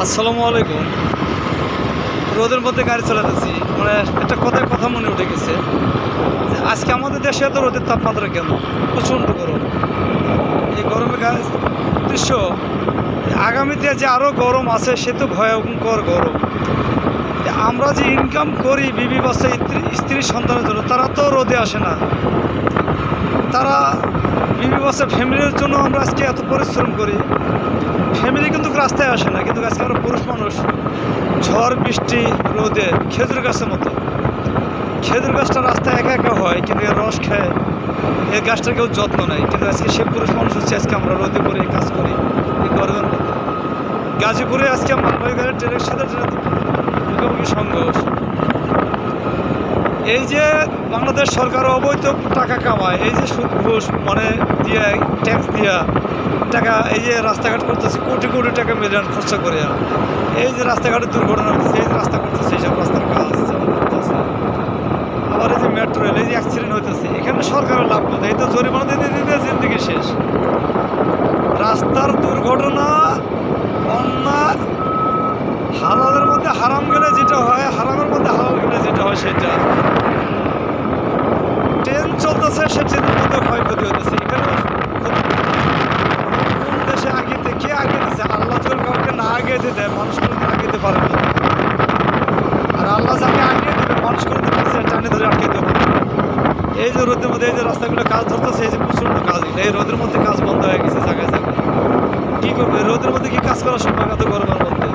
আসসালামু আলাইকুম। রোদের মধ্যে গাড়ি চালাতেছি, মানে একটা কথা মনে উঠে গেছে যে আজকে আমাদের দেশে এত রোদের তাপমাত্রা কেন? প্রচণ্ড গরম। এই গরমে দৃশ্য আগামীতে যে আরও গরম আছে, সে তো ভয়ঙ্কর গরম। আমরা যে ইনকাম করি বিবি বাচ্চা স্ত্রী সন্তানের জন্য, তারা তো রোদে আসে না। তারা বিবি বাচ্চা ফ্যামিলির জন্য আমরা আজকে এত পরিশ্রম করি, ফ্যামিলি কিন্তু রাস্তায় আসে না। কিন্তু আজকে আমরা পুরুষ মানুষ ঝড় বৃষ্টি রোদে খেজুর গাছের মতো, খেজুর গাছটা রাস্তায় একা একা হয়, কিন্তু এর রস খায়, এই গাছটার কেউ যত্ন নেয়। কিন্তু আজকে সে পুরুষ মানুষ হচ্ছে, আজকে আমরা রোদে পরে কাজ করি এই গরমের মধ্যে। গাজীপুরে আজকে মালবাহী গাড়ির ট্রেনের সাথে মুখোমুখি সংঘর্ষ। এই যে বাংলাদেশ সরকার অবৈধ টাকা কামায়, এই যে সুদ ঘুষ মানে দিয়ে ট্যাক্স দিয়া টাকা, এই যে রাস্তাঘাট করতেছে কোটি কোটি টাকা মিলিয়ন খরচা করে, এই যে রাস্তাঘাটের দুর্ঘটনা হচ্ছে, এই যে রাস্তা করতেছে, এইসব রাস্তার কাজ যেমন করতেছে, আবার এই যে মেট্রো রেল, এই যে অ্যাক্সিডেন্ট হইতেছে, এখানে সরকারের লাভ কোথায়? এই তো জরিমানা দিতে দিতে জিন্দিগি শেষ। রাস্তার দুর্ঘটনা অন্যায়, হালালের মধ্যে হারাম গেলে যেটা হয়, হারামের মধ্যে হালাল গেলে যেটা হয় সেটা। ট্রেন চলতেছে, সে ট্রেনের মধ্যে ক্ষয়ক্ষতি হতেছে। এখানে কোন দেশে আগেতে কে আগে দিচ্ছে? আল্লাহ যদি কাউকে না আগে দিতে দেয়, মানুষ কোনো আগে দিতে পারে না। আর আল্লাহ যাকে আগে দেবে, মানুষ কোনো দিন টানে ধরে আটকে দেবে। এই যে রোদের মধ্যে এই যে রাস্তাগুলো কাজ ধরতেছে, এই যে প্রচণ্ড কাজ, এই রোদের মধ্যে কাজ বন্ধ হয়ে গেছে জায়গায় জায়গায়। কী করবে রোদের মধ্যে? কি কাজ করা সম্ভব এত গরমের মধ্যে?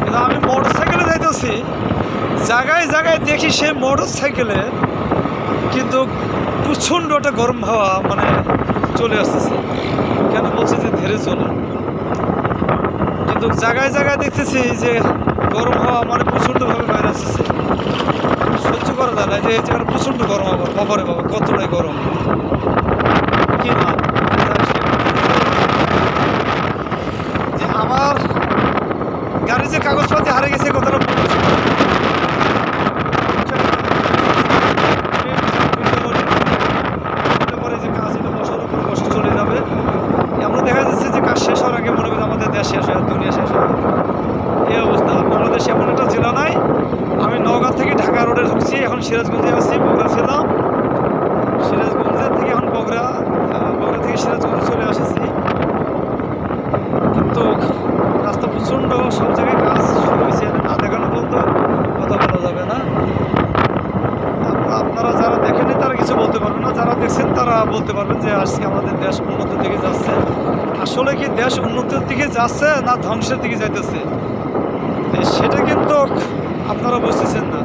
কিন্তু আমি মোটর সাইকেলে যাইতেছি, জায়গায় জায়গায় দেখি সে মোটর সাইকেলে কিন্তু প্রচণ্ড একটা গরম হাওয়া মানে চলে আসতেছে। কেন বলছে যে ধীরে চলো, কিন্তু জায়গায় জায়গায় দেখতেছি যে গরম হাওয়া মানে প্রচণ্ডভাবে বাইরে আসতেছে, সহ্য করা যায় না। যে এই জায়গায় প্রচণ্ড গরম, আবার বাবারে বাবা কতটাই গরম। কি না যে আমার গাড়ি যে কাগজপাতি হারিয়ে গেছে, কথাটা পরে যে কাজ এটা বছর উপর বছর চলে যাবে। আমরা দেখা যাচ্ছে যে কাজ শেষ হওয়ার আগে মনে করি আমাদের দেশ শেষ হয়, দুনিয়া শেষ হয়, এই অবস্থা। বাংলাদেশে এমন একটা জেলা নাই। আমি নওগাঁ থেকে ঢাকা রোডে ঢুকছি, এখন সিরাজগঞ্জে আছি, বগুড়া ছিলাম, সিরাজগঞ্জের থেকে এখন বগুড়া থেকে সিরাজগঞ্জে চলে এসেছি। কিন্তু রাস্তা প্রচণ্ড, সব জায়গায় কাজ শুরু হয়েছে, না দেখানো বলতে কথা বলা যাবে না। আপনারা যারা দেখেননি তারা কিছু বলতে পারবেন না, যারা দেখছেন তারা বলতে পারবেন যে আজকে আমাদের দেশ উন্নতির দিকে যাচ্ছে। আসলে কি দেশ উন্নতির দিকে যাচ্ছে না ধ্বংসের দিকে যাইতেছে, সেটা কিন্তু আপনারা বুঝতেছেন না।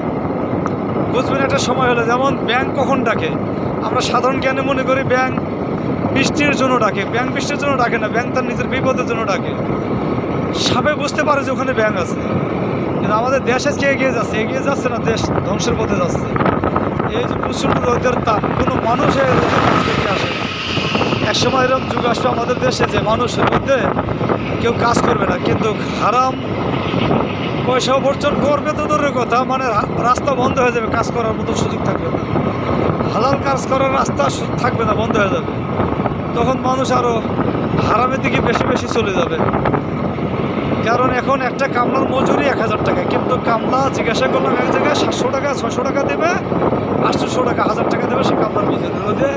বুঝবেন একটা সময় হলে, যেমন ব্যাংক কখন ডাকে, আমরা সাধারণ জ্ঞানে মনে করি ব্যাংক বৃষ্টির জন্য ডাকে। ব্যাংক বৃষ্টির জন্য ডাকে না, ব্যাংক তার নিজের বিপদের জন্য ডাকে। সবাই বুঝতে পারে যে ওখানে ব্যাংক আছে। কিন্তু আমাদের দেশ আজকে এগিয়ে যাচ্ছে না, দেশ ধ্বংসের পথে যাচ্ছে। এই যে প্রচণ্ড রোদের তাপ, কোনো মানুষ এই রোদের কাছ থেকে আসে না। একসময় এরকম যুগ আসবে আমাদের দেশে যে মানুষের মধ্যে কেউ কাজ করবে না, কিন্তু হারাম পয়সা উপার্জন করবে তো দূরের কথা, মানে রাস্তা বন্ধ হয়ে যাবে, কাজ করার মতো সুযোগ থাকবে না, হালাল কাজ করার রাস্তা থাকবে না, বন্ধ হয়ে যাবে। তখন মানুষ আরও হারামের দিকে বেশি বেশি চলে যাবে। কারণ এখন একটা কামলার মজুরি 1000 টাকা, কিন্তু কামলা জিজ্ঞাসা করলাম এক জায়গায় 700 টাকা 600 টাকা দেবে, 800 টাকা 1000 টাকা দেবে সে কামলার মজুরি। রোদে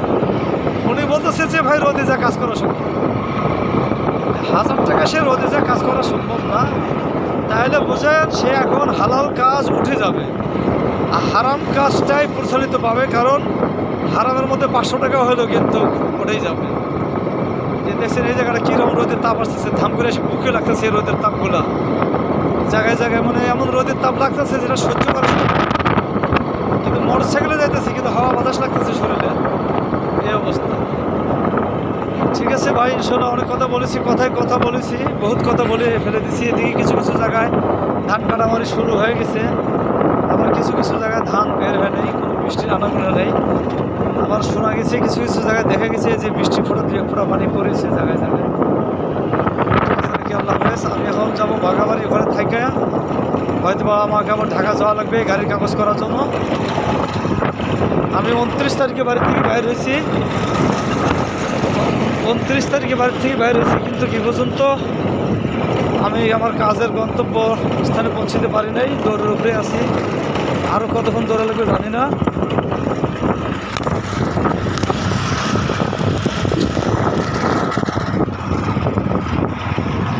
উনি বলতেছে যে ভাই রোদে যা কাজ করা সম্ভব, 1000 টাকা সে রোদে যা কাজ করা সম্ভব না। তাহলে বোঝেন সে এখন হালাল কাজ উঠে যাবে, আর হারাম কাজটাই প্রচলিত পাবে। কারণ হারামের মধ্যে 500 টাকা হলেও কিন্তু ওটাই যাবে। দেখছেন এই জায়গাটা কীরকম রোদের তাপ আসতেছে, ধাম করে এসে বুকে লাগতেছে এই রোদের তাপগুলা। জায়গায় জায়গায় মানে এমন রোদের তাপ লাগতেছে যেটা সহ্য করা যায়। কিন্তু মোটর সাইকেলে যাইতেছে, কিন্তু হাওয়া বাতাস লাগতেছে শরীরে, এই অবস্থা। ঠিক আছে ভাই, ইনশাল্লাহ অনেক কথা বলেছি, কথা বলেছি, বহুত কথা বলে ফেলে দিছি। এদিকে কিছু কিছু জায়গায় ধান কাটামারি শুরু হয়ে গেছে, আবার কিছু কিছু জায়গায় ধান বের হয় নেই, কোনো বৃষ্টির আনাগোনা নেই। আবার শোনা গেছে কিছু কিছু জায়গায় দেখা গেছে যে বৃষ্টি ফোঁটা দিয়ে ফোঁটা পানি পড়েছে জায়গায় জায়গায়। ঠিক আছে, আল্লাহ হাফেজ। আমি এখন যাবো বাঘাবাড়ি, ঘরে থাকা হয়তো বা আমাকে আবার ঢাকা যাওয়া লাগবে গাড়ির কাগজ করার জন্য। আমি 29 তারিখে বাড়ি থেকে বাইর হয়েছি, 29 তারিখে বাড়ি থেকে বাইরে হয়েছি, কিন্তু কি পর্যন্ত আমি আমার কাজের গন্তব্য স্থানে পৌঁছতে পারি নাই। দৌড়ের উপরে আছি, আরও কতক্ষণ দৌড়া লাগবে জানি না।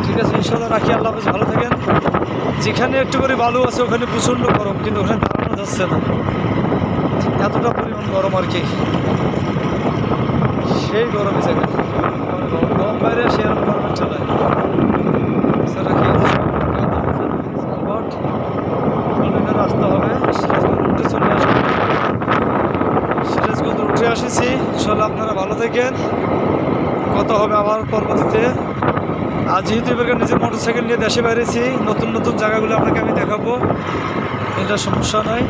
ঠিক আছে, ইনশাল্লাহ রাখি। আল্লাহ হাফেজ, ভালো থাকেন। যেখানে একটু করে বালু আছে ওখানে প্রচণ্ড গরম, কিন্তু ওখানে দাঁড়ানো যাচ্ছে না, এতটা পরিমাণ গরম আর কি। সেই গরমে জায়গা গরম বাইরে সে আর গরমের চালায়। রাস্তা হবে সিরাজগঞ্জ উঠে চলে আসবে। সিরাজগঞ্জ উঠে আসেছি, ইনশাল্লাহ আপনারা ভালো থাকেন। কথা হবে আবার পরবর্তীতে। আর যেহেতু এবার নিজের মোটরসাইকেল নিয়ে দেশে বাইরেছি, নতুন নতুন জায়গাগুলো আপনাকে আমি দেখাবো, এটা সমস্যা নয়।